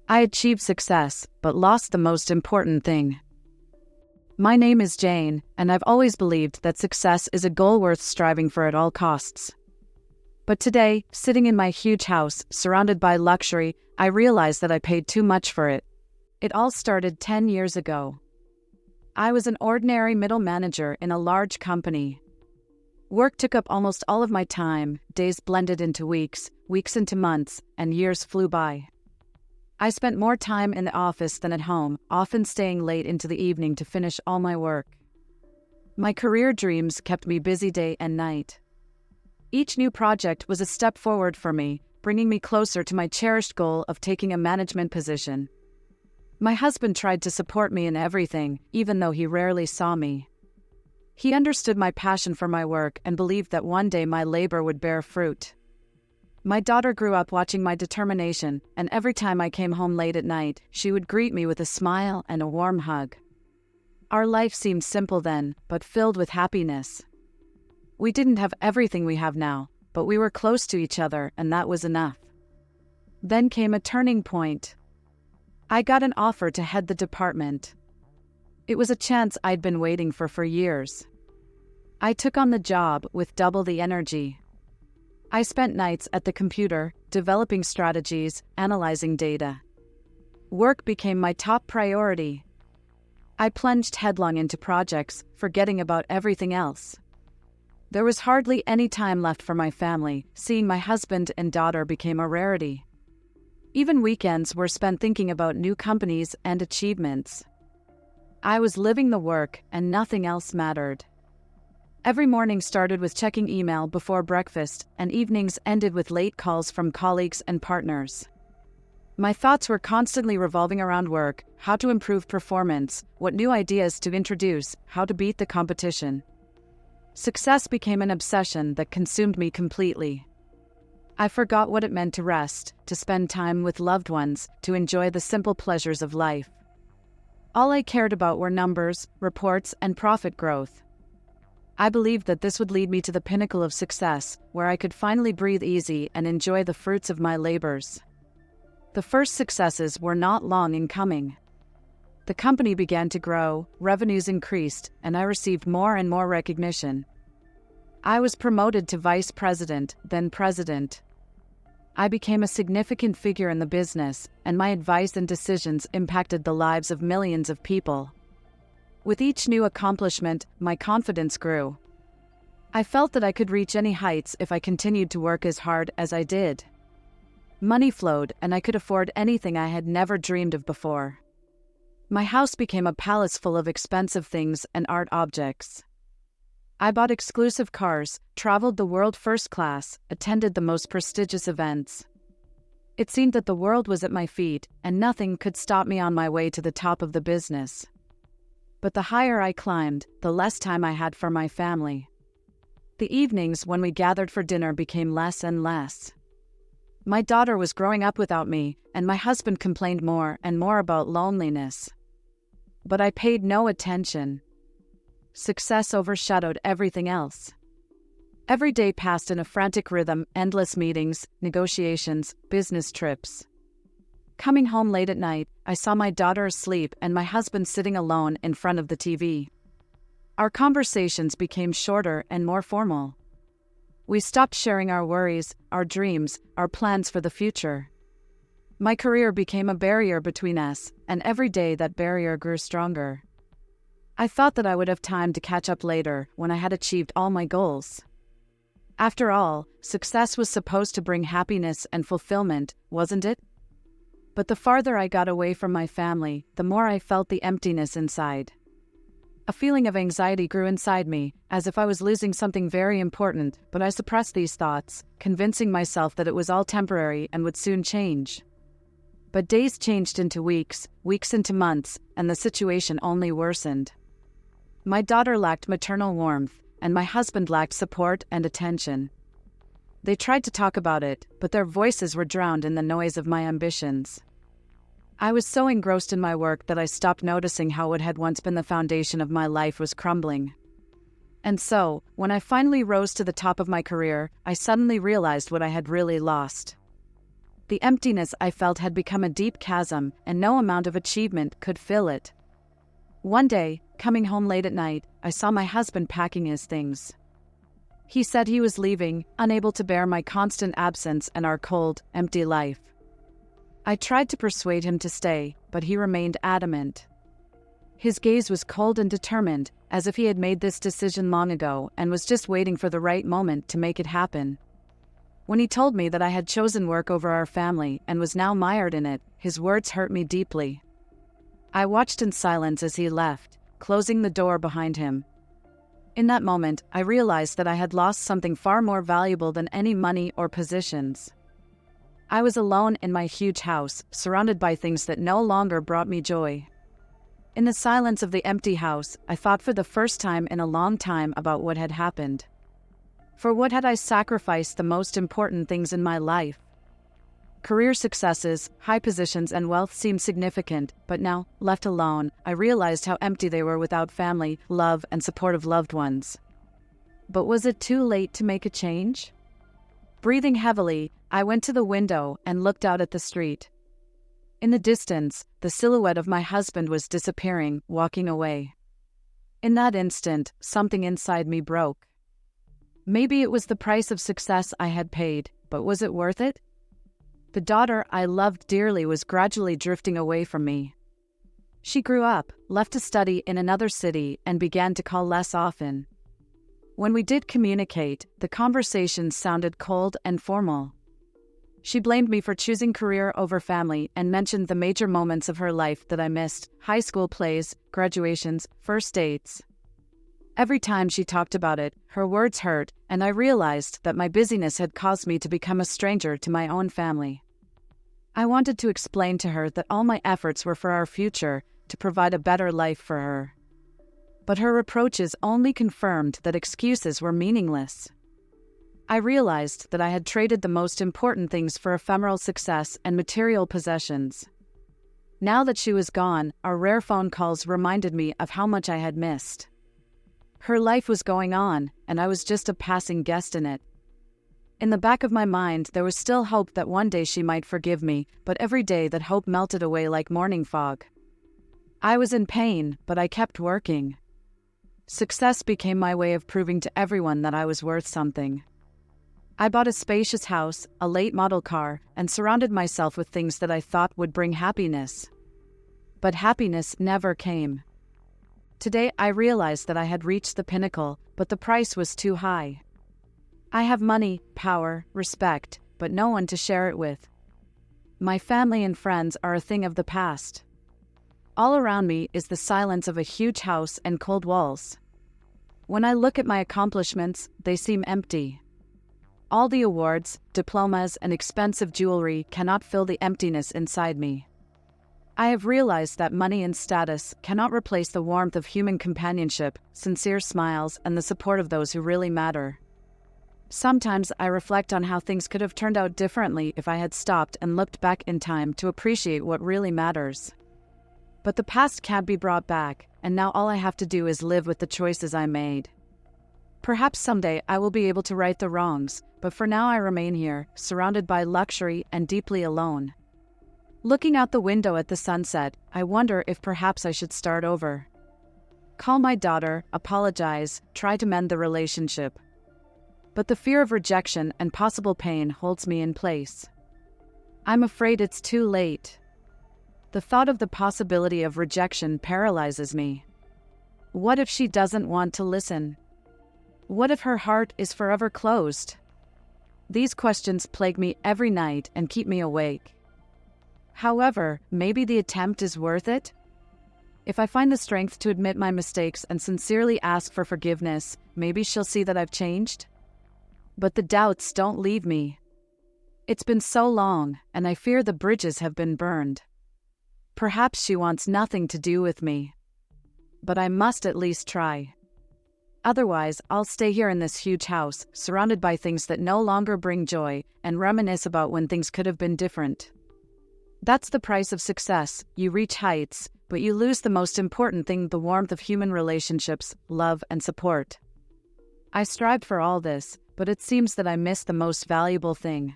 I achieved success, but lost the most important thing. My name is Jane, and I've always believed that success is a goal worth striving for at all costs. But today, sitting in my huge house, surrounded by luxury, I realize that I paid too much for it. It all started 10 years ago. I was an ordinary middle manager in a large company. Work took up almost all of my time, days blended into weeks, weeks into months, and years flew by. I spent more time in the office than at home, often staying late into the evening to finish all my work. My career dreams kept me busy day and night. Each new project was a step forward for me, bringing me closer to my cherished goal of taking a management position. My husband tried to support me in everything, even though he rarely saw me. He understood my passion for my work and believed that one day my labor would bear fruit. My daughter grew up watching my determination, and every time I came home late at night, she would greet me with a smile and a warm hug. Our life seemed simple then, but filled with happiness. We didn't have everything we have now, but we were close to each other, and that was enough. Then came a turning point. I got an offer to head the department. It was a chance I'd been waiting for years. I took on the job with double the energy. I spent nights at the computer, developing strategies, analyzing data. Work became my top priority. I plunged headlong into projects, forgetting about everything else. There was hardly any time left for my family. Seeing my husband and daughter became a rarity. Even weekends were spent thinking about new companies and achievements. I was living the work, and nothing else mattered. Every morning started with checking email before breakfast, and evenings ended with late calls from colleagues and partners. My thoughts were constantly revolving around work, how to improve performance, what new ideas to introduce, how to beat the competition. Success became an obsession that consumed me completely. I forgot what it meant to rest, to spend time with loved ones, to enjoy the simple pleasures of life. All I cared about were numbers, reports, and profit growth. I believed that this would lead me to the pinnacle of success, where I could finally breathe easy and enjoy the fruits of my labors. The first successes were not long in coming. The company began to grow, revenues increased, and I received more and more recognition. I was promoted to vice president, then president. I became a significant figure in the business, and my advice and decisions impacted the lives of millions of people. With each new accomplishment, my confidence grew. I felt that I could reach any heights if I continued to work as hard as I did. Money flowed, and I could afford anything I had never dreamed of before. My house became a palace full of expensive things and art objects. I bought exclusive cars, traveled the world first class, attended the most prestigious events. It seemed that the world was at my feet, and nothing could stop me on my way to the top of the business. But the higher I climbed, the less time I had for my family. The evenings when we gathered for dinner became less and less. My daughter was growing up without me, and my husband complained more and more about loneliness. But I paid no attention. Success overshadowed everything else. Every day passed in a frantic rhythm, endless meetings, negotiations, business trips. Coming home late at night, I saw my daughter asleep and my husband sitting alone in front of the TV. Our conversations became shorter and more formal. We stopped sharing our worries, our dreams, our plans for the future. My career became a barrier between us, and every day that barrier grew stronger. I thought that I would have time to catch up later when I had achieved all my goals. After all, success was supposed to bring happiness and fulfillment, wasn't it? But the farther I got away from my family, the more I felt the emptiness inside. A feeling of anxiety grew inside me, as if I was losing something very important, but I suppressed these thoughts, convincing myself that it was all temporary and would soon change. But days changed into weeks, weeks into months, and the situation only worsened. My daughter lacked maternal warmth, and my husband lacked support and attention. They tried to talk about it, but their voices were drowned in the noise of my ambitions. I was so engrossed in my work that I stopped noticing how what had once been the foundation of my life was crumbling. And so, when I finally rose to the top of my career, I suddenly realized what I had really lost. The emptiness I felt had become a deep chasm, and no amount of achievement could fill it. One day, coming home late at night, I saw my husband packing his things. He said he was leaving, unable to bear my constant absence and our cold, empty life. I tried to persuade him to stay, but he remained adamant. His gaze was cold and determined, as if he had made this decision long ago and was just waiting for the right moment to make it happen. When he told me that I had chosen work over our family and was now mired in it, his words hurt me deeply. I watched in silence as he left, closing the door behind him. In that moment, I realized that I had lost something far more valuable than any money or positions. I was alone in my huge house, surrounded by things that no longer brought me joy. In the silence of the empty house, I thought for the first time in a long time about what had happened. For what had I sacrificed the most important things in my life? Career successes, high positions, and wealth seemed significant, but now, left alone, I realized how empty they were without family, love, and support of loved ones. But was it too late to make a change? Breathing heavily, I went to the window and looked out at the street. In the distance, the silhouette of my husband was disappearing, walking away. In that instant, something inside me broke. Maybe it was the price of success I had paid, but was it worth it? The daughter I loved dearly was gradually drifting away from me. She grew up, left to study in another city, and began to call less often. When we did communicate, the conversations sounded cold and formal. She blamed me for choosing career over family and mentioned the major moments of her life that I missed: high school plays, graduations, first dates. Every time she talked about it, her words hurt, and I realized that my busyness had caused me to become a stranger to my own family. I wanted to explain to her that all my efforts were for our future, to provide a better life for her. But her reproaches only confirmed that excuses were meaningless. I realized that I had traded the most important things for ephemeral success and material possessions. Now that she was gone, our rare phone calls reminded me of how much I had missed. Her life was going on, and I was just a passing guest in it. In the back of my mind, there was still hope that one day she might forgive me, but every day that hope melted away like morning fog. I was in pain, but I kept working. Success became my way of proving to everyone that I was worth something. I bought a spacious house, a late-model car, and surrounded myself with things that I thought would bring happiness. But happiness never came. Today I realized that I had reached the pinnacle, but the price was too high. I have money, power, respect, but no one to share it with. My family and friends are a thing of the past. All around me is the silence of a huge house and cold walls. When I look at my accomplishments, they seem empty. All the awards, diplomas, and expensive jewelry cannot fill the emptiness inside me. I have realized that money and status cannot replace the warmth of human companionship, sincere smiles, and the support of those who really matter. Sometimes I reflect on how things could have turned out differently if I had stopped and looked back in time to appreciate what really matters. But the past can't be brought back, and now all I have to do is live with the choices I made. Perhaps someday I will be able to right the wrongs, but for now I remain here, surrounded by luxury and deeply alone. Looking out the window at the sunset, I wonder if perhaps I should start over. Call my daughter, apologize, try to mend the relationship. But the fear of rejection and possible pain holds me in place. I'm afraid it's too late. The thought of the possibility of rejection paralyzes me. What if she doesn't want to listen? What if her heart is forever closed? These questions plague me every night and keep me awake. However, maybe the attempt is worth it? If I find the strength to admit my mistakes and sincerely ask for forgiveness, maybe she'll see that I've changed? But the doubts don't leave me. It's been so long, and I fear the bridges have been burned. Perhaps she wants nothing to do with me. But I must at least try. Otherwise, I'll stay here in this huge house, surrounded by things that no longer bring joy, and reminisce about when things could have been different. That's the price of success. You reach heights, but you lose the most important thing: the warmth of human relationships, love, and support. I strived for all this, but it seems that I missed the most valuable thing.